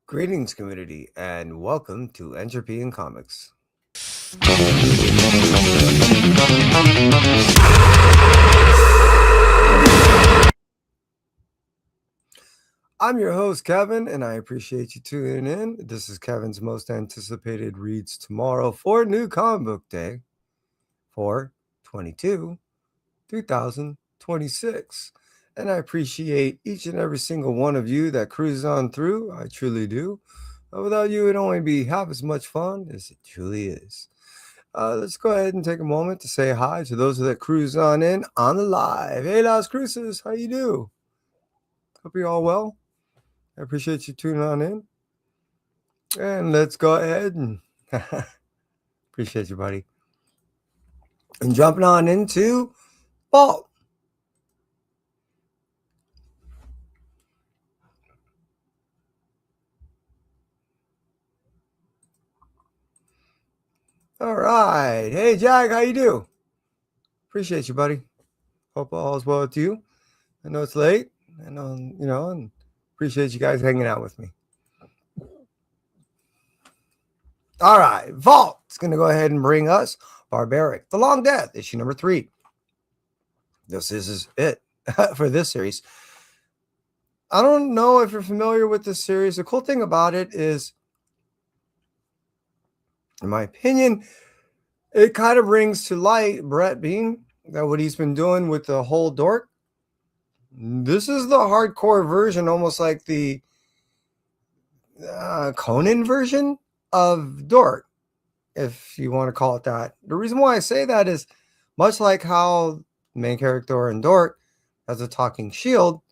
Greetings, community, and welcome to Entropy in Comics. I'm your host, Kevin, and I appreciate you tuning in. This is Kevin's most anticipated reads tomorrow for New Comic Book Day for 2026. And I appreciate each and every single one of you that cruises on through. I truly do. Without you, it'd only be half as much fun as it truly is. Let's go ahead and take a moment to say hi to those that cruise on in on the live. Hey, Las Cruces, how you do? Hope you're all well. I appreciate you tuning on in. And let's go ahead and appreciate you, buddy. And jumping on into Vault. All right. Hey, Jack, how you do? Appreciate you, buddy. Hope all is well with you. I know it's late, and and appreciate you guys hanging out with me. All right, Vault is going to go ahead and bring us Barbaric, The Long Death, issue number 3. This is it for this series. I don't know if you're familiar with this series. The cool thing about it is, in my opinion, it kind of brings to light Brett Bean, that what he's been doing with the whole dork. This is the hardcore version, almost like the Conan version of dork, if you want to call it that. The reason why I say that is much like how the main character in Dork has a talking shield,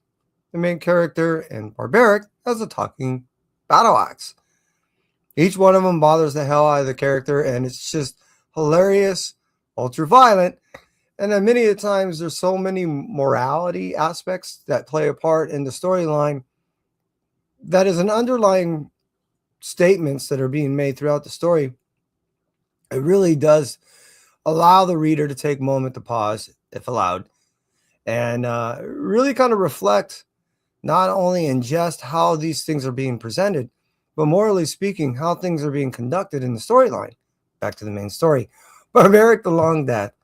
the main character in Barbaric has a talking battle axe. Each one of them bothers the hell out of the character, and it's just hilarious, ultra violent. And then many of the times there's so many morality aspects that play a part in the storyline that is an underlying statements that are being made throughout the story. It really does allow the reader to take a moment to pause, if allowed, and really kind of reflect not only in just how these things are being presented, but morally speaking, how things are being conducted in the storyline. Back to the main story. Barbaric, The Long Death.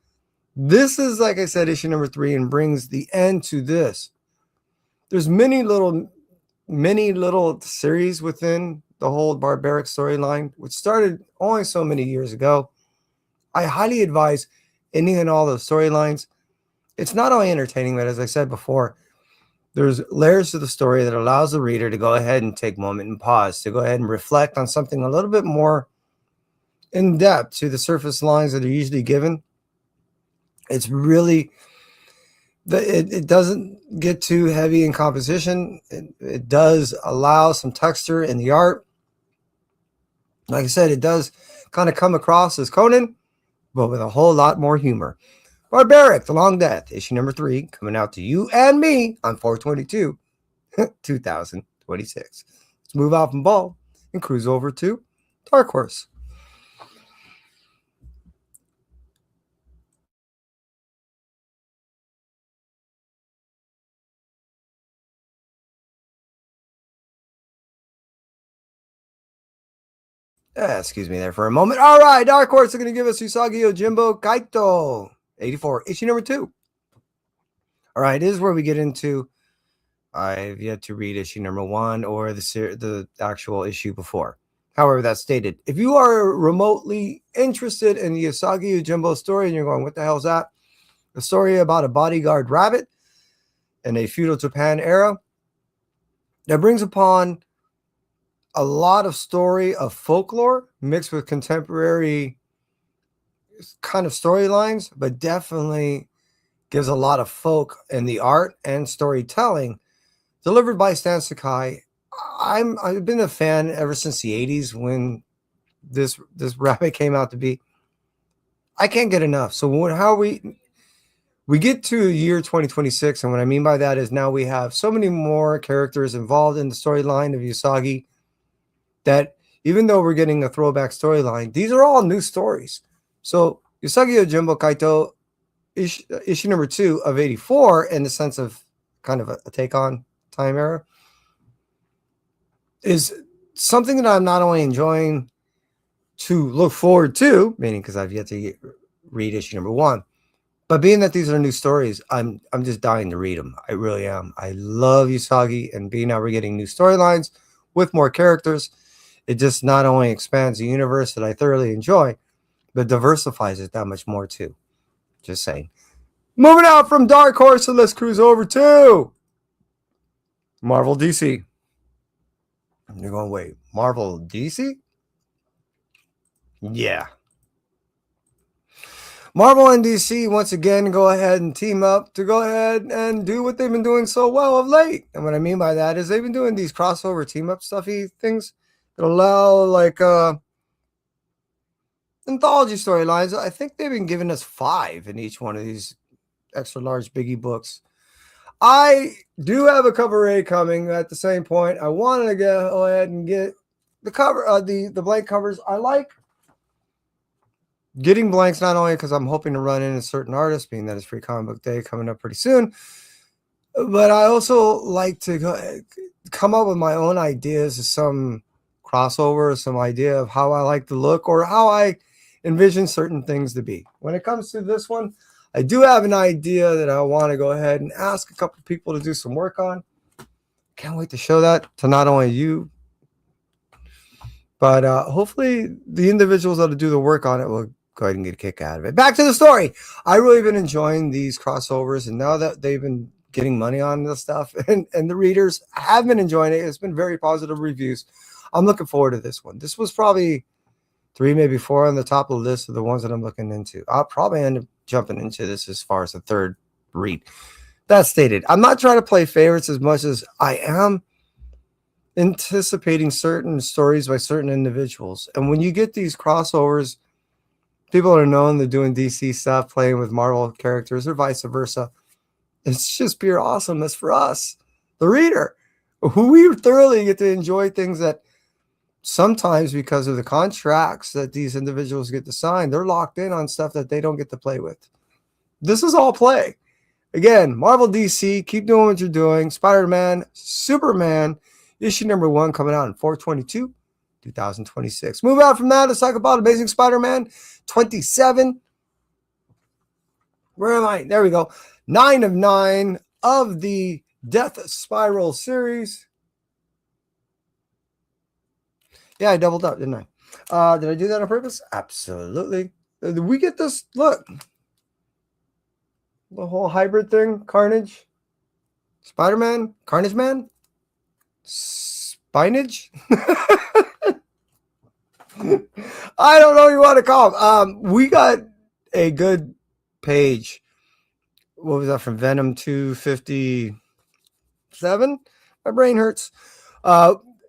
This is, like I said, issue number 3 and brings the end to this. There's many little series within the whole Barbaric storyline, which started only so many years ago. I highly advise any and all those storylines. It's not only entertaining, but as I said before, there's layers to the story that allows the reader to go ahead and take a moment and pause, to go ahead and reflect on something a little bit more in depth to the surface lines that are usually given. It's really, it doesn't get too heavy in composition. It does allow some texture in the art. Like I said, it does kind of come across as Conan, but with a whole lot more humor. Barbaric, The Long Death, issue number 3, coming out to you and me on 4/22, 2026. Let's move out from Ball and cruise over to Dark Horse. Excuse me there for a moment. All right, Dark Horse are going to give us Usagi Yojimbo Kaito, 84, issue number 2. All right, this is where we get into, I've yet to read issue number 1 or the actual issue before. However, that's stated. If you are remotely interested in the Usagi Yojimbo story and you're going, what the hell is that? A story about a bodyguard rabbit in a feudal Japan era that brings upon a lot of story of folklore mixed with contemporary kind of storylines, but definitely gives a lot of folk in the art and storytelling delivered by Stan Sakai. I've been a fan ever since the 80s when this rabbit came out to be. I can't get enough. So how we get to year 2026, and what I mean by that is now we have so many more characters involved in the storyline of Usagi that even though we're getting a throwback storyline, these are all new stories. So Usagi Yojimbo Kaito, issue number 2 of 84, in the sense of kind of a take on time era, is something that I'm not only enjoying to look forward to, meaning because I've yet to read issue number 1, but being that these are new stories, I'm just dying to read them. I really am. I love Usagi, and being that we're getting new storylines with more characters, it just not only expands the universe that I thoroughly enjoy, but diversifies it that much more too. Just saying. Moving out from Dark Horse, and let's cruise over to Marvel DC. You're going, wait, Marvel DC? Yeah. Marvel and DC once again go ahead and team up to go ahead and do what they've been doing so well of late. And what I mean by that is they've been doing these crossover team up stuffy things that allow like anthology storylines. I think they've been giving us 5 in each one of these extra large biggie books. I do have a cover A coming at the same point. I wanted to go ahead and get the cover, the blank covers. I like getting blanks not only because I'm hoping to run into certain artists, being that it's Free Comic Book Day coming up pretty soon, but I also like to come up with my own ideas of some crossover, some idea of how I like to look or how I envision certain things to be. When it comes to this one, I do have an idea that I want to go ahead and ask a couple people to do some work on. Can't wait to show that to not only you, but hopefully the individuals that do the work on it will go ahead and get a kick out of it. Back to the story. I really been enjoying these crossovers, and now that they've been getting money on this stuff, and the readers have been enjoying it, it's been very positive reviews. I'm looking forward to this one. This was probably 3, maybe 4 on the top of the list of the ones that I'm looking into. I'll probably end up jumping into this as far as the 3rd read. That stated, I'm not trying to play favorites as much as I am anticipating certain stories by certain individuals. And when you get these crossovers, people are known they're doing DC stuff, playing with Marvel characters, or vice versa. It's just pure awesomeness for us, the reader, who we thoroughly get to enjoy things that sometimes, because of the contracts that these individuals get to sign, they're locked in on stuff that they don't get to play with. This is all play. Again, Marvel DC, keep doing what you're doing. Spider-Man, Superman, issue number 1 coming out in 4/22/2026. Move out from that. Let's talk about Amazing Spider-Man 27. Where am I? There we go. 9 of 9 of the Death Spiral series. Yeah, I doubled up, didn't I? Did I do that on purpose? Absolutely. We get this, look. The whole hybrid thing, Carnage, Spider-Man, Carnage Man, Spinage. I don't know what you want to call them. We got a good page. What was that from Venom 257? My brain hurts.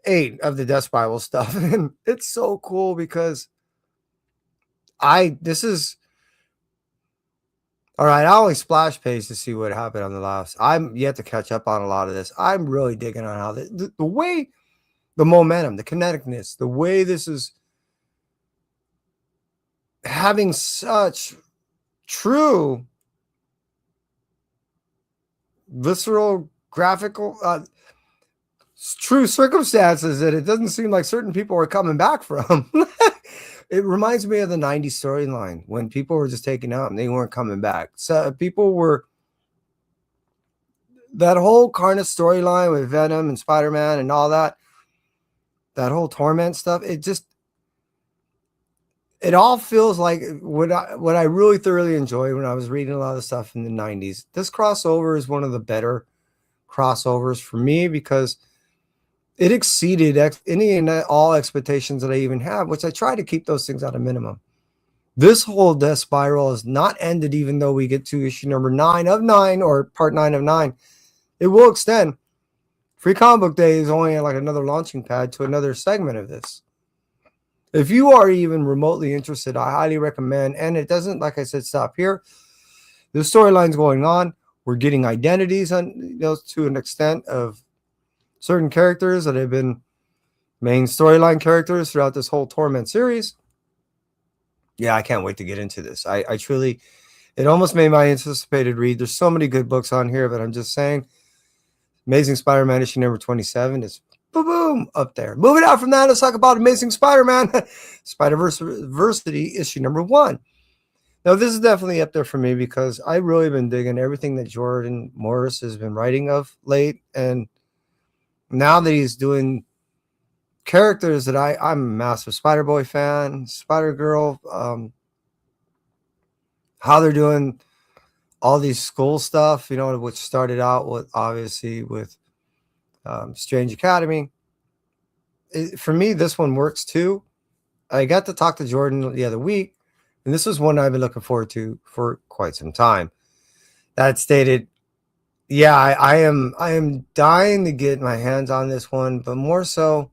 8 of the Death Spiral stuff. And it's so cool because this is all right. I only splash page to see what happened on the last. I'm yet to catch up on a lot of this. I'm really digging on how the way, the momentum, the kineticness, the way this is having such true visceral graphical true circumstances that it doesn't seem like certain people are coming back from. It reminds me of the 90s storyline when people were just taken out and they weren't coming back. So people were, that whole Carnage storyline with Venom and Spider-Man and all that whole torment stuff, it all feels like what I really thoroughly enjoyed when I was reading a lot of stuff in the 90s. This crossover is one of the better crossovers for me because it exceeded any and all expectations that I even have, which I try to keep those things at a minimum. This whole Death Spiral is not ended, even though we get to issue number 9 of 9 or part 9 of 9. It will extend. Free Comic Book Day is only like another launching pad to another segment of this. If you are even remotely interested, I highly recommend. And it doesn't, like I said, stop here. The storyline's going on. We're getting identities on to an extent of certain characters that have been main storyline characters throughout this whole Torment series. Yeah, I can't wait to get into this. I truly, it almost made my anticipated read. There's so many good books on here, but I'm just saying, Amazing Spider-Man issue number 27 is boom, up there. Moving out from that, let's talk about Amazing Spider-Man, Spider-Versity issue number 1. Now, this is definitely up there for me because I've really been digging everything that Jordan Morris has been writing of late. And now that he's doing characters that I'm a massive Spider-Boy fan, Spider-Girl, how they're doing all these school stuff, which started out with, obviously, with Strange Academy. For me, this one works too. I got to talk to Jordan the other week, and this was one I've been looking forward to for quite some time. That stated, yeah, I am dying to get my hands on this one, but more so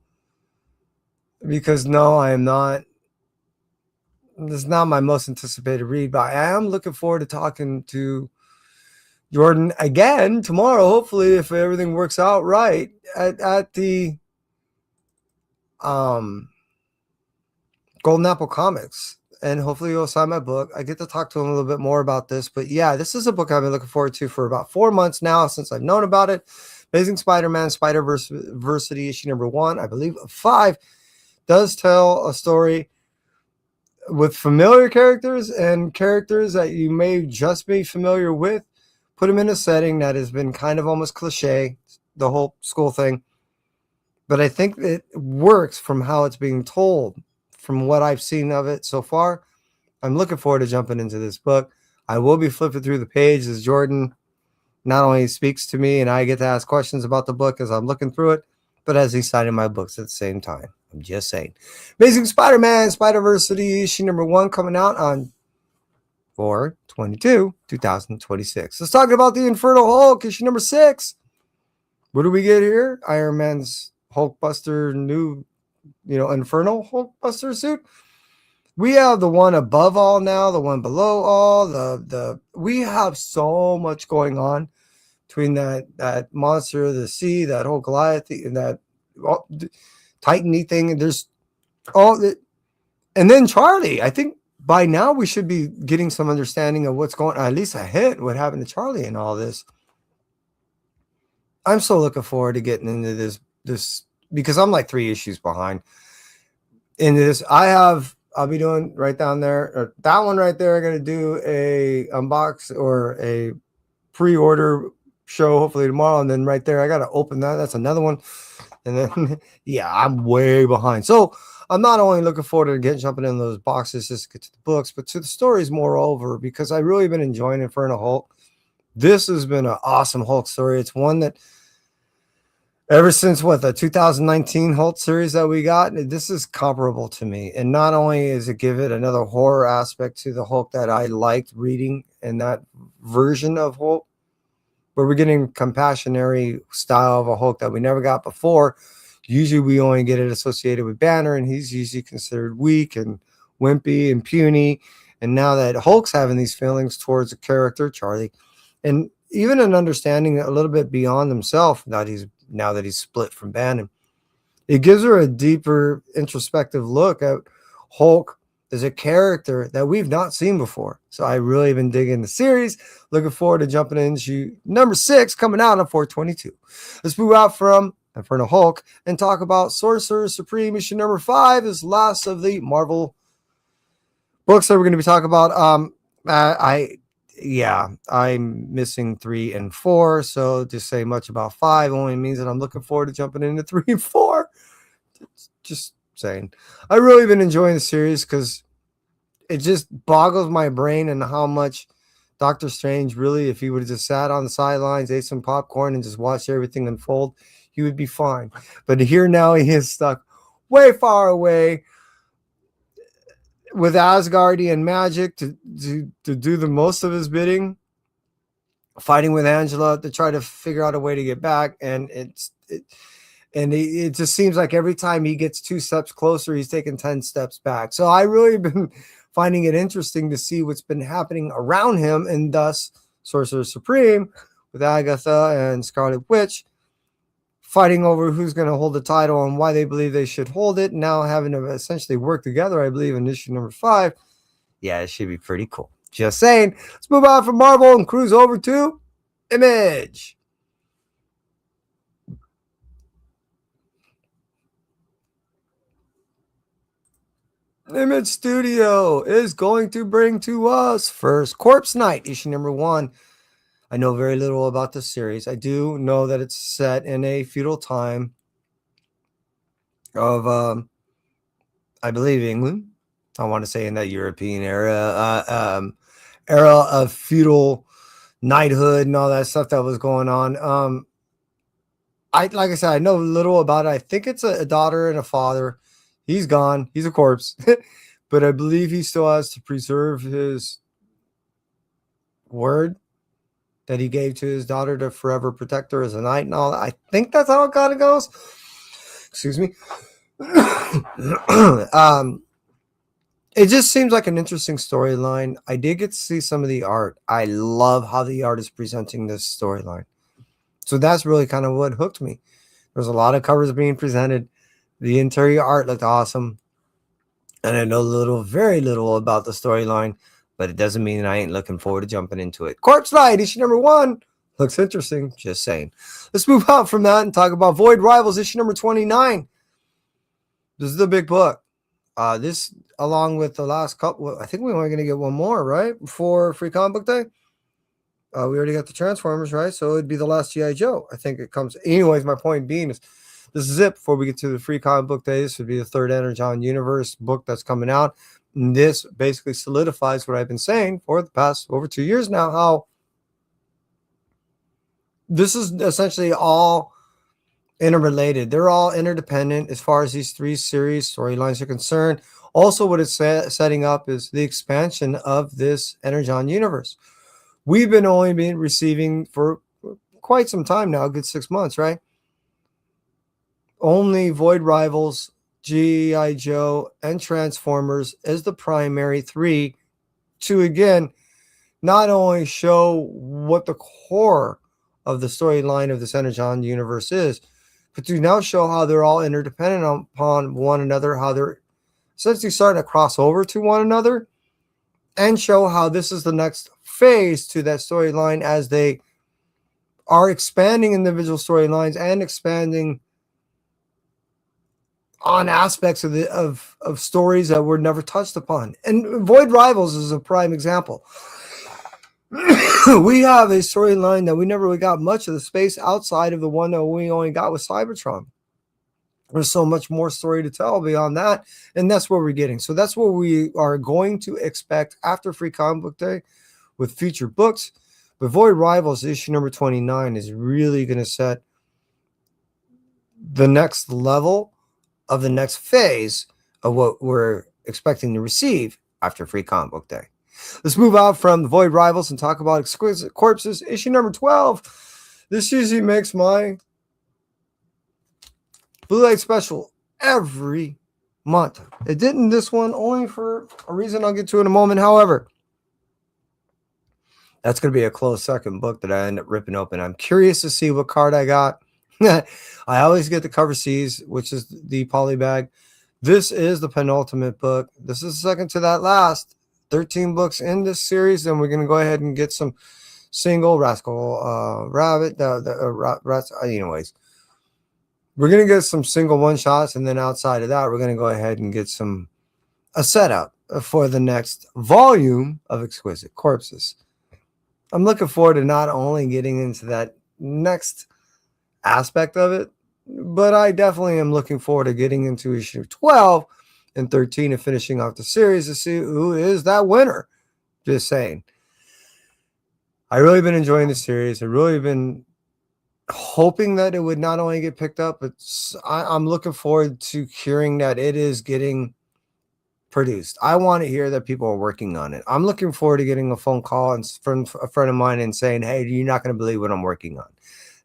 because no, I am not. This is not my most anticipated read, but I am looking forward to talking to Jordan again tomorrow, hopefully, if everything works out right at the Golden Apple Comics. And hopefully he'll sign my book. I get to talk to him a little bit more about this. But yeah, this is a book I've been looking forward to for about 4 months now since I've known about it. Amazing Spider-Man, Spider-Versity issue number 1, I believe 5, does tell a story with familiar characters and characters that you may just be familiar with. Put them in a setting that has been kind of almost cliche, the whole school thing. But I think it works from how it's being told. From what I've seen of it so far, I'm looking forward to jumping into this book. I will be flipping through the page as Jordan not only speaks to me and I get to ask questions about the book as I'm looking through it, but as he's signing my books at the same time. I'm just saying. Amazing Spider-Man, Spider-Versity issue number 1 coming out on 4/22/2026. Let's talk about the Infernal Hulk issue number 6. What do we get here? Iron Man's Hulkbuster new Infernal Hulkbuster suit. We have the one above all now, the one below all. We have so much going on between that monster of the sea, that whole Goliath, and that Titan-y thing. There's all that, and then Charlie. I think by now we should be getting some understanding of what's going on, at least a hint what happened to Charlie and all this. I'm so looking forward to getting into this because I'm like 3 issues behind into this. I'll be doing right down there, or that one right there. I'm going to do a unbox or a pre-order show hopefully tomorrow. And then right there, I got to open that. That's another one. And then, yeah, I'm way behind. So I'm not only looking forward to jumping in those boxes just to get to the books, but to the stories moreover, because I've really been enjoying Infernal Hulk. This has been an awesome Hulk story. It's one that ever since the 2019 Hulk series that we got, this is comparable to me. And not only is it give it another horror aspect to the Hulk that I liked reading in that version of Hulk, but we're getting compassionary style of a Hulk that we never got before. Usually we only get it associated with Banner, and he's usually considered weak and wimpy and puny. And now that Hulk's having these feelings towards a character, Charlie, and even an understanding a little bit beyond himself now that he's split from Banner, it gives her a deeper introspective look at Hulk as a character that we've not seen before. So I really been digging the series. Looking forward to jumping into number 6 coming out on 4/22. Let's move out from Infernal Hulk and talk about Sorcerer Supreme issue number 5, is last of the Marvel books that we're going to be talking about. I'm missing 3 and 4. So to say much about 5 only means that I'm looking forward to jumping into 3 and 4. Just saying. I've really been enjoying the series because it just boggles my brain and how much Doctor Strange really, if he would have just sat on the sidelines, ate some popcorn, and just watched everything unfold, he would be fine. But here now he is stuck way far away with Asgardian magic to do the most of his bidding, fighting with Angela to try to figure out a way to get back. And it just seems like every time he gets 2 steps closer, he's taking 10 steps back. So I really been finding it interesting to see what's been happening around him, and thus Sorcerer Supreme with Agatha and Scarlet Witch fighting over who's going to hold the title and why they believe they should hold it. Now having to essentially work together, I believe, in issue number 5. Yeah, it should be pretty cool. Just saying. Let's move on from Marvel and cruise over to Image. Image Studio is going to bring to us first Corpse Night, issue number 1. I know very little about this series. I do know that it's set in a feudal time of, I believe, England. I want to say in that European era of feudal knighthood and all that stuff that was going on. Like I said, I know little about it. I think it's a daughter and a father. He's gone. He's a corpse. But I believe he still has to preserve his word that he gave to his daughter to forever protect her as a knight and all that. I think that's how it kind of goes. Excuse me. It just seems like an interesting storyline. I did get to see some of the art. I love how the art is presenting this storyline. So that's really kind of what hooked me. There's a lot of covers being presented. The interior art looked awesome. And I know very little about the storyline, but it doesn't mean I ain't looking forward to jumping into it. Corpse Night, issue number 1. Looks interesting. Just saying. Let's move on from that and talk about Void Rivals, issue number 29. This is the big book. This, along with the last couple, I think we're only going to get one more, right? Before Free Comic Book Day. We already got the Transformers, right? So it'd be the last G.I. Joe. I think it comes. Anyways, my point being is this is it before we get to the Free Comic Book Day. This would be the third Energon Universe book that's coming out. And this basically solidifies what I've been saying for the past over 2 years now, how this is essentially all interrelated. They're all interdependent as far as these 3 series storylines are concerned. Also, what it's setting up is the expansion of this Energon Universe. We've been only been receiving for quite some time now, a good 6 months, right? Only Void Rivals, G.I. Joe, and Transformers as the primary 3 to, again, not only show what the core of the storyline of this Energon universe is, but to now show how they're all interdependent upon one another, how they're essentially starting to cross over to one another, and show how this is the next phase to that storyline as they are expanding individual storylines and expanding on aspects of stories that were never touched upon. And Void Rivals is a prime example. We have a storyline that we never really got much of the space outside of the one that we only got with Cybertron. There's so much more story to tell beyond that, and that's what we're getting. So that's what we are going to expect after Free Comic Book Day with future books. But Void Rivals issue number 29 is really going to set the next level of the next phase of what we're expecting to receive after Free Comic Book Day. Let's move out from the Void Rivals and talk about Exquisite Corpses, issue number 12. This usually makes my Blue Light special every month. It didn't this one, only for a reason I'll get to in a moment. However, that's going to be a close second book that I end up ripping open. I'm curious to see what card I got. I always get the cover C's, which is the poly bag. This is the penultimate book. This is second to that last. 13 books in this series, and we're going to go ahead and get some single Rascal Rabbit. Anyways, we're going to get some single one shots, and then outside of that, we're going to go ahead and get a setup for the next volume of Exquisite Corpses. I'm looking forward to not only getting into that next aspect of it, but I definitely am looking forward to getting into issue 12 and 13 and finishing off the series to see who is that winner. Just saying. I've really been enjoying the series. I've really been hoping that it would not only get picked up, but I'm looking forward to hearing that it is getting produced. I want to hear that people are working on it. I'm looking forward to getting a phone call from a friend of mine and saying, hey, you're not going to believe what I'm working on.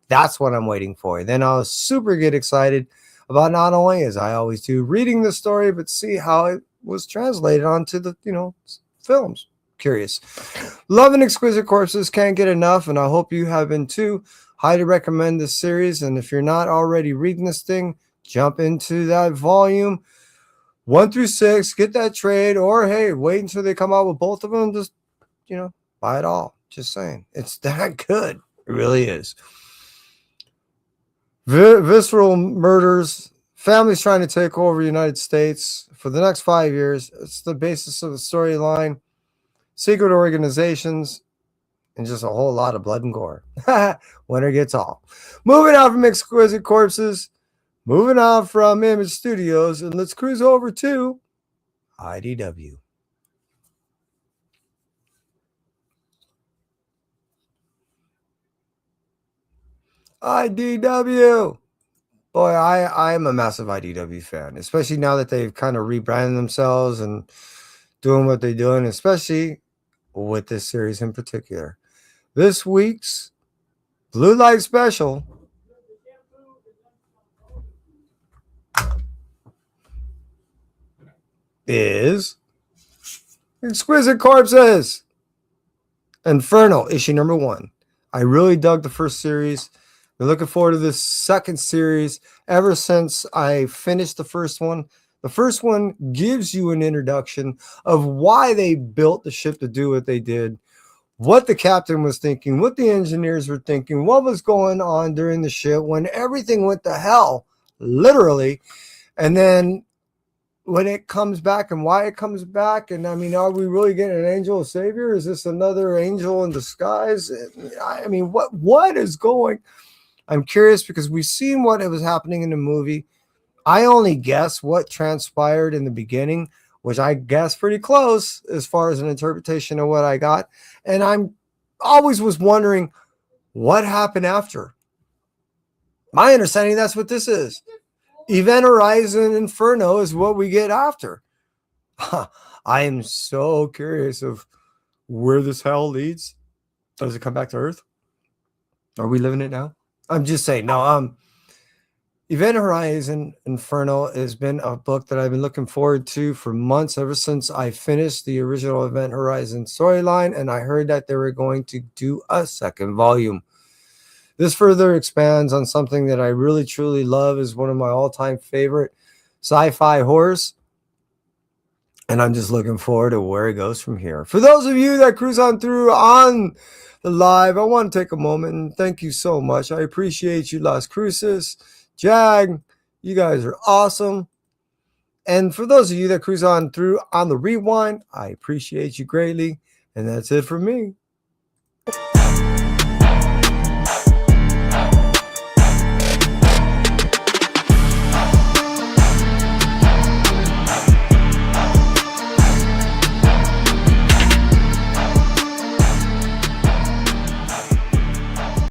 That's what I'm waiting for. Then I'll super get excited about not only, as I always do, reading the story, but see how it was translated onto the, films. Curious. Loving Exquisite Corpses, can't get enough, and I hope you have been too. Highly recommend this series, and if you're not already reading this thing, jump into that volume 1 through 6, get that trade, or hey, wait until they come out with both of them. Just, buy it all. Just saying. It's that good. It really is. Visceral murders, families trying to take over the United States for the next 5 years. It's the basis of the storyline, secret organizations, and just a whole lot of blood and gore. Winner gets all. Moving on from Exquisite Corpses, moving on from Image Studios, and let's cruise over to IDW. IDW. Boy, I'm a massive IDW fan, especially now that they've kind of rebranded themselves and doing what they're doing, especially with this series in particular. This week's Blue Light Special is Exquisite Corpses Infernal, issue number 1. I really dug the first series. Been looking forward to this second series ever since I finished the first one. The first one gives you an introduction of why they built the ship to do what they did, what the captain was thinking, what the engineers were thinking, what was going on during the ship when everything went to hell, literally. And then when it comes back and why it comes back. And I mean, are we really getting an angel of savior? Is this another angel in disguise? I mean, what is going? I'm curious because we've seen what was happening in the movie. I only guess what transpired in the beginning, which I guess pretty close as far as an interpretation of what I got. And I'm always was wondering what happened after. My understanding, that's what this is. Event Horizon Inferno is what we get after. I am so curious of where this hell leads. Does it come back to Earth? Are we living it now? I'm just saying. No, Event Horizon Inferno has been a book that I've been looking forward to for months, ever since I finished the original Event Horizon storyline, and I heard that they were going to do a second volume. This further expands on something that I really, truly love, is one of my all-time favorite sci-fi horrors. And I'm just looking forward to where it goes from here. For those of you that cruise on through on the live, I want to take a moment and thank you so much. I appreciate you, Las Cruces, Jag. You guys are awesome. And for those of you that cruise on through on the rewind, I appreciate you greatly. And that's it for me.